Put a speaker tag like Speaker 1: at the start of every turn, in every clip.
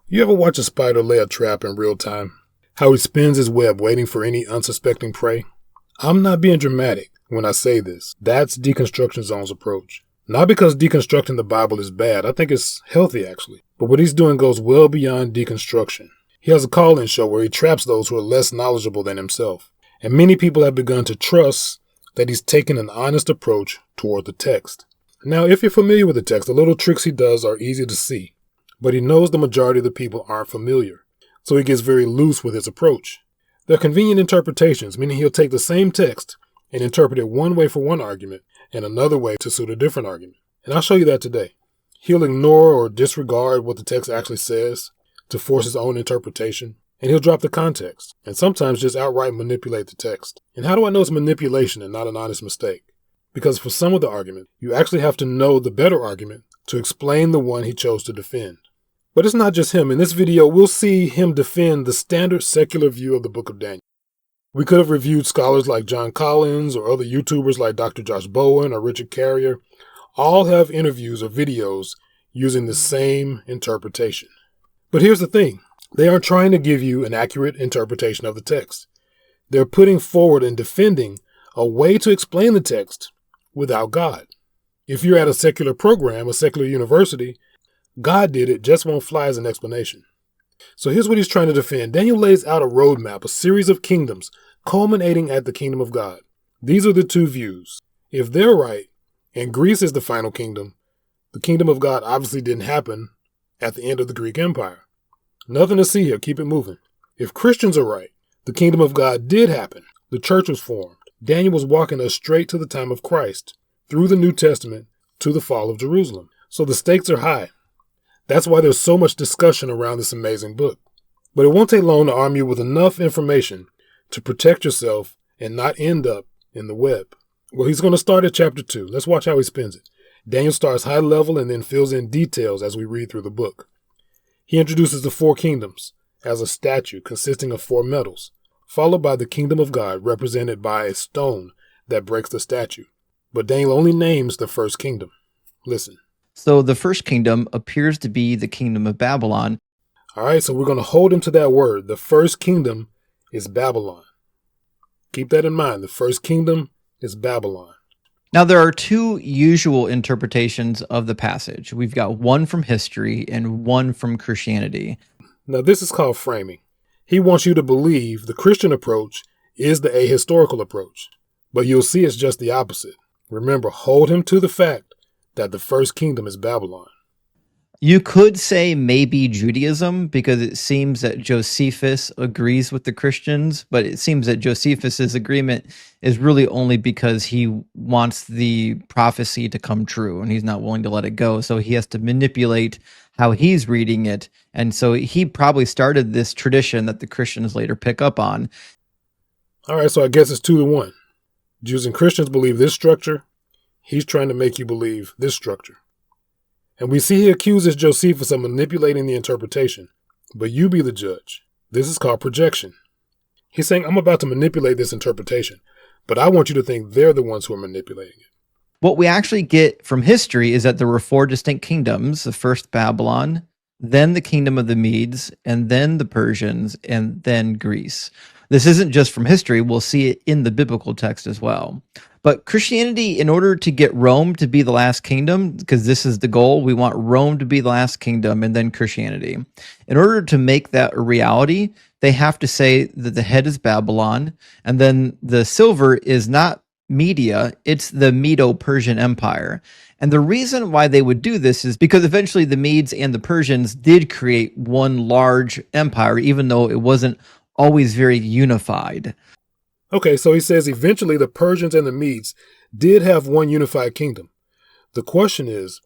Speaker 1: You ever watch a spider lay a trap in real time? How he spins his web waiting for any unsuspecting prey? I'm not being dramatic when I say this. That's Deconstruction Zone's approach. Not because deconstructing the Bible is bad. I think it's healthy, actually. But what he's doing goes well beyond deconstruction. He has a call-in show where he traps those who are less knowledgeable than himself. And many people have begun to trust that he's taken an honest approach toward the text. Now, if you're familiar with the text, the little tricks he does are easy to see. But he knows the majority of the people aren't familiar, so he gets very loose with his approach. They're convenient interpretations, meaning he'll take the same text and interpret it one way for one argument and another way to suit a different argument. And I'll show you that today. He'll ignore or disregard what the text actually says to force his own interpretation, and he'll drop the context and sometimes just outright manipulate the text. And how do I know it's manipulation and not an honest mistake? Because for some of the argument, you actually have to know the better argument to explain the one he chose to defend. But it's not just him. In this video, we'll see him defend the standard secular view of the book of Daniel. We could have reviewed scholars like John Collins or other YouTubers like Dr. Josh Bowen or Richard Carrier. All have interviews or videos using the same interpretation. But here's the thing. They aren't trying to give you an accurate interpretation of the text. They're putting forward and defending a way to explain the text without God. If you're at a secular program, a secular university, God did it just won't fly as an explanation. So here's what he's trying to defend. Daniel lays out a roadmap, a series of kingdoms, culminating at the kingdom of God. These are the two views. If they're right, and Greece is the final kingdom, the kingdom of God obviously didn't happen at the end of the Greek Empire. Nothing to see here. Keep it moving. If Christians are right, the kingdom of God did happen. The church was formed. Daniel was walking us straight to the time of Christ, through the New Testament, to the fall of Jerusalem. So the stakes are high. That's why there's so much discussion around this amazing book. But it won't take long to arm you with enough information to protect yourself and not end up in the web. Well, he's going to start at chapter 2. Let's watch how he spins it. Daniel starts high level and then fills in details as we read through the book. He introduces the 4 kingdoms as a statue consisting of 4 metals, followed by the kingdom of God represented by a stone that breaks the statue. But Daniel only names the first kingdom. Listen.
Speaker 2: So the first kingdom appears to be the kingdom of Babylon.
Speaker 1: All right, so we're going to hold him to that word. The first kingdom is Babylon. Keep that in mind. The first kingdom is Babylon.
Speaker 2: Now, there are 2 usual interpretations of the passage. We've got one from history and one from Christianity.
Speaker 1: Now, this is called framing. He wants you to believe the Christian approach is the ahistorical approach, but you'll see it's just the opposite. Remember, hold him to the fact that the first kingdom is Babylon.
Speaker 2: You could say maybe Judaism, because it seems that Josephus agrees with the Christians, but it seems that Josephus's agreement is really only because he wants the prophecy to come true, and he's not willing to let it go, so he has to manipulate how he's reading it, and so he probably started this tradition that the Christians later pick up on.
Speaker 1: All right, so I guess it's 2-1. Jews and Christians believe this structure. He's trying to make you believe this structure. And we see he accuses Josephus of manipulating the interpretation. But you be the judge. This is called projection. He's saying, I'm about to manipulate this interpretation, but I want you to think they're the ones who are manipulating it.
Speaker 2: What we actually get from history is that there were 4 distinct kingdoms. The first Babylon, then the kingdom of the Medes, and then the Persians, and then Greece. This isn't just from history. We'll see it in the biblical text as well. But Christianity, in order to get Rome to be the last kingdom, because this is the goal, we want Rome to be the last kingdom and then Christianity. In order to make that a reality, they have to say that the head is Babylon, and then the silver is not Media, it's the Medo-Persian Empire. And the reason why they would do this is because eventually the Medes and the Persians did create one large empire, even though it wasn't always very unified.
Speaker 1: Okay, so he says eventually the Persians and the Medes did have one unified kingdom. The question is,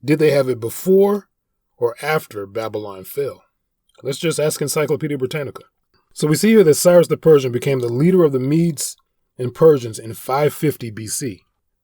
Speaker 1: did they have it before or after Babylon fell? Let's just ask Encyclopedia Britannica. So we see here that Cyrus the Persian became the leader of the Medes and Persians in 550 BC.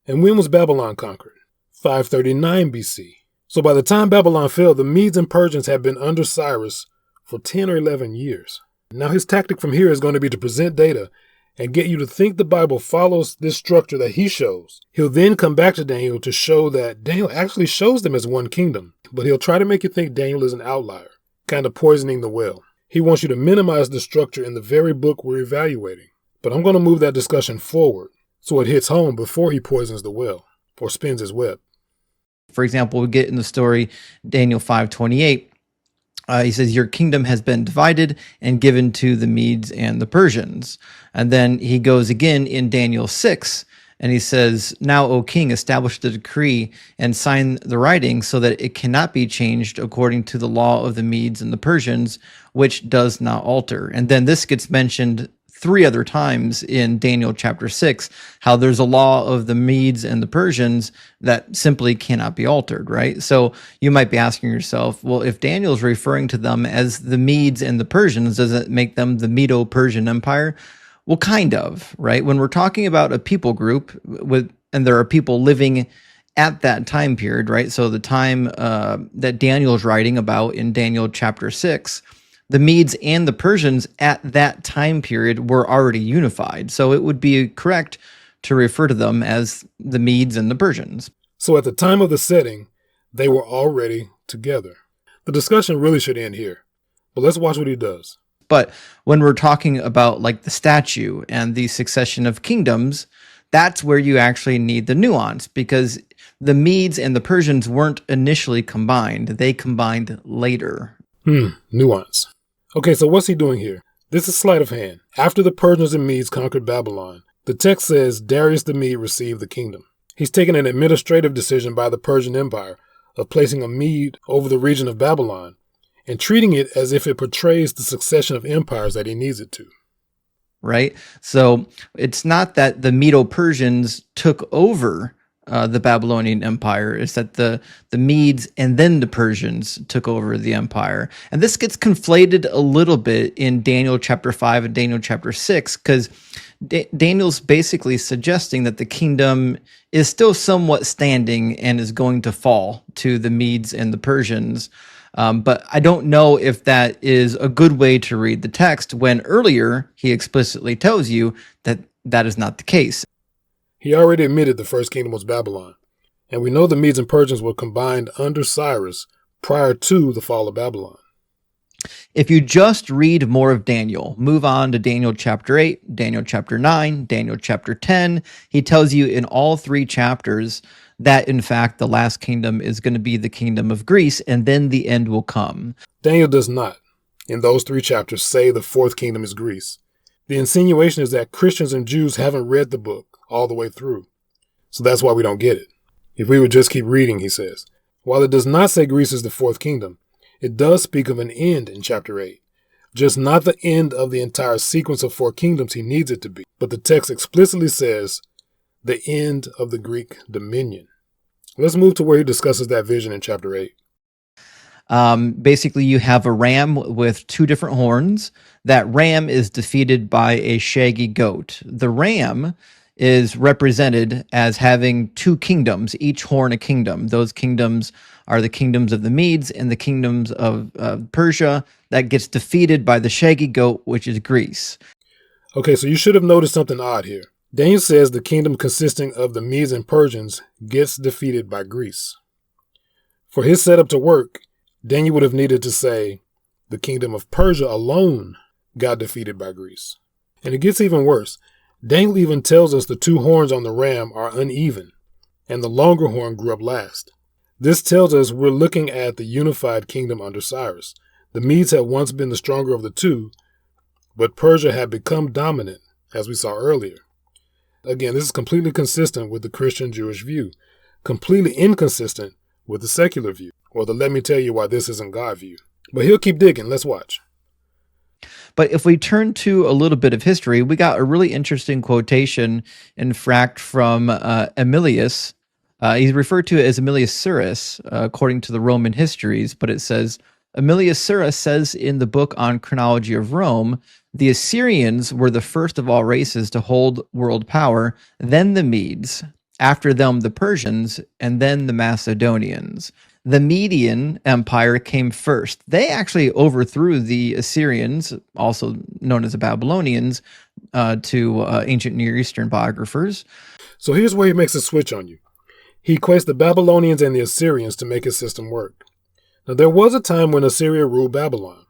Speaker 1: And when was Babylon conquered? 539 BC. So by the time Babylon fell, the Medes and Persians had been under Cyrus for 10 or 11 years. Now his tactic from here is going to be to present data and get you to think the Bible follows this structure that he shows. He'll then come back to Daniel to show that Daniel actually shows them as one kingdom, but he'll try to make you think Daniel is an outlier. kind of poisoning the well. He wants you to minimize the structure in the very book we're evaluating. But I'm going to move that discussion forward so it hits home before he poisons the well or spins his web.
Speaker 2: For example, we get in the story Daniel 5:28. He says, your kingdom has been divided and given to the Medes and the Persians. And then he goes again in Daniel 6, and he says, now, O king, establish the decree and sign the writing so that it cannot be changed according to the law of the Medes and the Persians, which does not alter. And then this gets mentioned 3 other times in Daniel chapter 6, how there's a law of the Medes and the Persians that simply cannot be altered, right? So you might be asking yourself, well, if Daniel's referring to them as the Medes and the Persians, does it make them the Medo-Persian Empire? Well, kind of, right? When we're talking about a people group and there are people living at that time period, right? So the time that Daniel's writing about in Daniel chapter 6, the Medes and the Persians at that time period were already unified. So it would be correct to refer to them as the Medes and the Persians.
Speaker 1: So at the time of the setting, they were already together. The discussion really should end here, but let's watch what he does.
Speaker 2: But when we're talking about like the statue and the succession of kingdoms, that's where you actually need the nuance, because the Medes and the Persians weren't initially combined. They combined later.
Speaker 1: Nuance. Okay, so what's he doing here? This is sleight of hand. After the Persians and Medes conquered Babylon, the text says Darius the Mede received the kingdom. He's taken an administrative decision by the Persian Empire of placing a Mede over the region of Babylon and treating it as if it portrays the succession of empires that he needs it to.
Speaker 2: Right? So it's not that the Medo-Persians took over the Babylonian Empire, is that the Medes and then the Persians took over the empire. And this gets conflated a little bit in Daniel chapter 5 and Daniel chapter 6, because Daniel's basically suggesting that the kingdom is still somewhat standing and is going to fall to the Medes and the Persians. But I don't know if that is a good way to read the text when earlier he explicitly tells you that that is not the case.
Speaker 1: He already admitted the first kingdom was Babylon, and we know the Medes and Persians were combined under Cyrus prior to the fall of Babylon.
Speaker 2: If you just read more of Daniel, move on to Daniel chapter 8, Daniel chapter 9, Daniel chapter 10, he tells you in all 3 chapters that, in fact, the last kingdom is going to be the kingdom of Greece, and then the end will come.
Speaker 1: Daniel does not, in those 3 chapters, say the 4th kingdom is Greece. The insinuation is that Christians and Jews haven't read the book all the way through. So that's why we don't get it. If we would just keep reading, he says. While it does not say Greece is the 4th kingdom, it does speak of an end in chapter 8. Just not the end of the entire sequence of 4 kingdoms he needs it to be. But the text explicitly says the end of the Greek dominion. Let's move to where he discusses that vision in chapter 8.
Speaker 2: Basically, you have a ram with 2 different horns. That ram is defeated by a shaggy goat. The ram is represented as having 2 kingdoms, each horn a kingdom. Those kingdoms are the kingdoms of the Medes and the kingdoms of Persia. That gets defeated by the shaggy goat, which is Greece.
Speaker 1: Okay, so you should have noticed something odd here. Daniel says the kingdom consisting of the Medes and Persians gets defeated by Greece. For his setup to work, Daniel would have needed to say the kingdom of Persia alone got defeated by Greece. And it gets even worse. Daniel even tells us the 2 horns on the ram are uneven, and the longer horn grew up last. This tells us we're looking at the unified kingdom under Cyrus. The Medes had once been the stronger of the 2, but Persia had become dominant, as we saw earlier. Again, this is completely consistent with the Christian-Jewish view, completely inconsistent with the secular view, or the let me tell you why this isn't God view. But he'll keep digging. Let's watch.
Speaker 2: But if we turn to a little bit of history, we got a really interesting quotation, in fact, from Emilius. He's referred to as Emilius Syrus, according to the Roman histories, but it says, Emilius Syrus says in the book on chronology of Rome, the Assyrians were the first of all races to hold world power, then the Medes, after them the Persians, and then the Macedonians. The Median Empire came first. They actually overthrew the Assyrians, also known as the Babylonians, to ancient Near Eastern biographers.
Speaker 1: So here's where he makes a switch on you. He equates the Babylonians and the Assyrians to make his system work. Now, there was a time when Assyria ruled Babylon,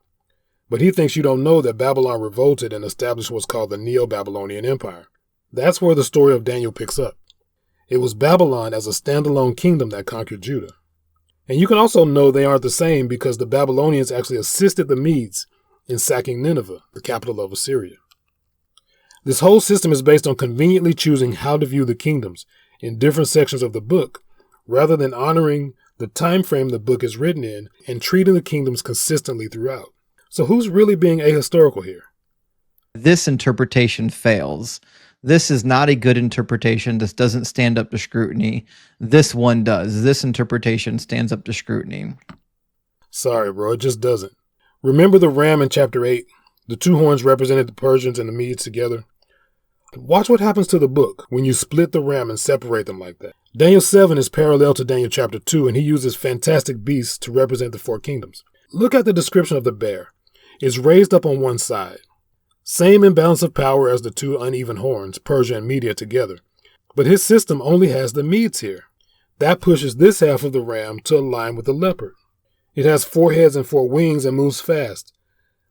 Speaker 1: but he thinks you don't know that Babylon revolted and established what's called the Neo-Babylonian Empire. That's where the story of Daniel picks up. It was Babylon as a standalone kingdom that conquered Judah. And you can also know they aren't the same because the Babylonians actually assisted the Medes in sacking Nineveh, the capital of Assyria. This whole system is based on conveniently choosing how to view the kingdoms in different sections of the book, rather than honoring the time frame the book is written in and treating the kingdoms consistently throughout. So who's really being ahistorical here?
Speaker 2: This interpretation fails. This is not a good interpretation. This doesn't stand up to scrutiny. This one does. This interpretation stands up to scrutiny.
Speaker 1: Sorry, bro, it just doesn't. Remember the ram in chapter 8? The two horns represented the Persians and the Medes together. Watch what happens to the book when you split the ram and separate them like that. Daniel 7 is parallel to Daniel chapter 2, and he uses fantastic beasts to represent the four kingdoms. Look at the description of the bear. It's raised up on one side. Same imbalance of power as the two uneven horns, Persia and Media together. But his system only has the Medes here. That pushes this half of the ram to align with the leopard. It has 4 heads and 4 wings and moves fast,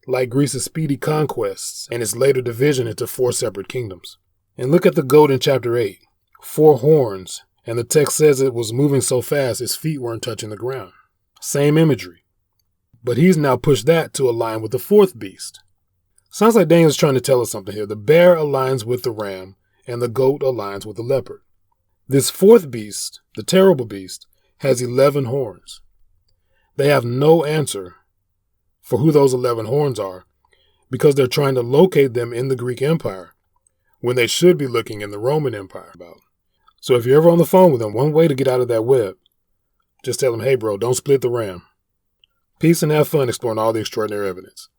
Speaker 1: like Greece's speedy conquests and its later division into 4 separate kingdoms. And look at the goat in chapter 8. 4 horns, and the text says it was moving so fast its feet weren't touching the ground. Same imagery. But he's now pushed that to align with the 4th beast. Sounds like Daniel's trying to tell us something here. The bear aligns with the ram, and the goat aligns with the leopard. This 4th beast, the terrible beast, has 11 horns. They have no answer for who those 11 horns are because they're trying to locate them in the Greek Empire when they should be looking in the Roman Empire. So if you're ever on the phone with them, one way to get out of that web, just tell them, hey bro, don't split the ram. Peace and have fun exploring all the extraordinary evidence.